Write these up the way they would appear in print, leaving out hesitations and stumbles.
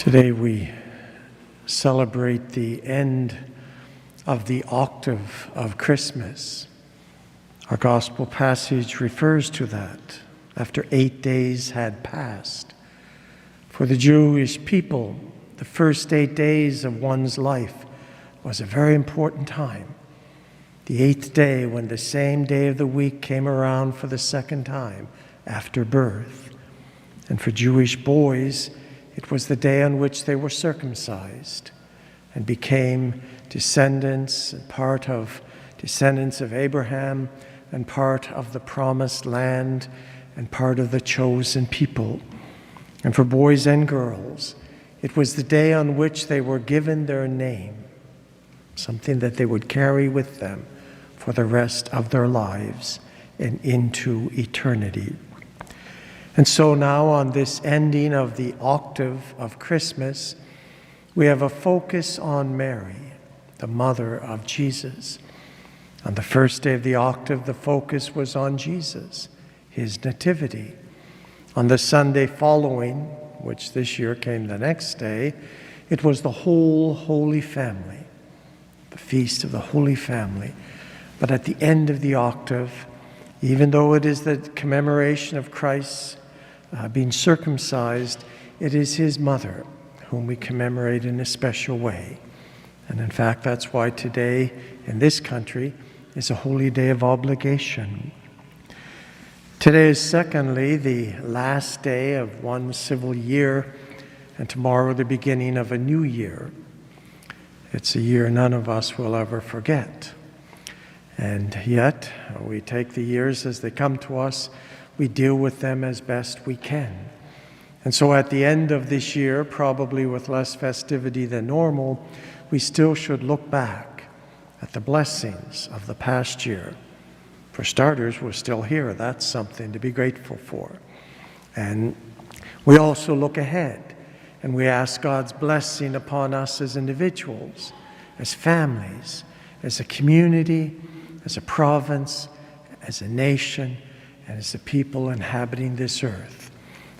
Today we celebrate the end of the octave of Christmas. Our gospel passage refers to that after 8 days had passed. For the Jewish people, the first 8 days of one's life was a very important time. The 8th day, when the same day of the week came around for the second time after birth. And for Jewish boys, it was the day on which they were circumcised and became descendants of Abraham and part of the promised land and part of the chosen people. And for boys and girls, it was the day on which they were given their name, something that they would carry with them for the rest of their lives and into eternity. And so now, on this ending of the octave of Christmas, we have a focus on Mary, the mother of Jesus. On the first day of the octave, the focus was on Jesus, his nativity. On the Sunday following, which this year came the next day, it was the whole Holy Family, the feast of the Holy Family. But at the end of the octave, even though it is the commemoration of Christ's being circumcised, it is his mother whom we commemorate in a special way. And in fact, that's why today in this country is a holy day of obligation. Today is secondly the last day of one civil year, and tomorrow the beginning of a new year. It's a year none of us will ever forget. And yet, we take the years as they come to us. We deal with them as best we can. And so at the end of this year, probably with less festivity than normal, we still should look back at the blessings of the past year. For starters, we're still here. That's something to be grateful for. And we also look ahead, and we ask God's blessing upon us as individuals, as families, as a community, as a province, as a nation, and as a people inhabiting this earth.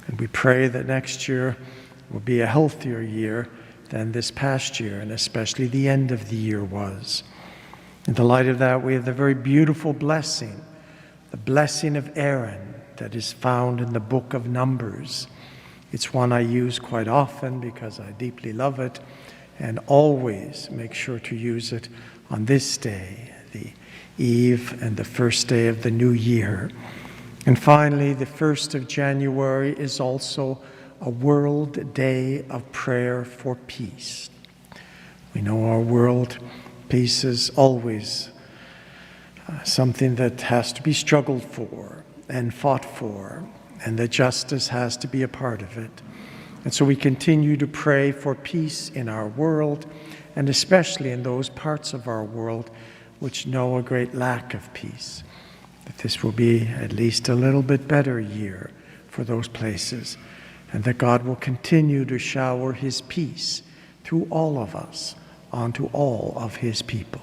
And we pray that next year will be a healthier year than this past year, and especially the end of the year was. In the light of that, we have the very beautiful blessing, the blessing of Aaron that is found in the book of Numbers. It's one I use quite often because I deeply love it, and always make sure to use it on this day, the eve and the first day of the new year. And finally, the 1st of January is also a World Day of Prayer for Peace. We know our world, peace is always something that has to be struggled for and fought for, and that justice has to be a part of it. And so we continue to pray for peace in our world, and especially in those parts of our world which know a great lack of peace. That this will be at least a little bit better year for those places, and that God will continue to shower his peace through all of us onto all of his people.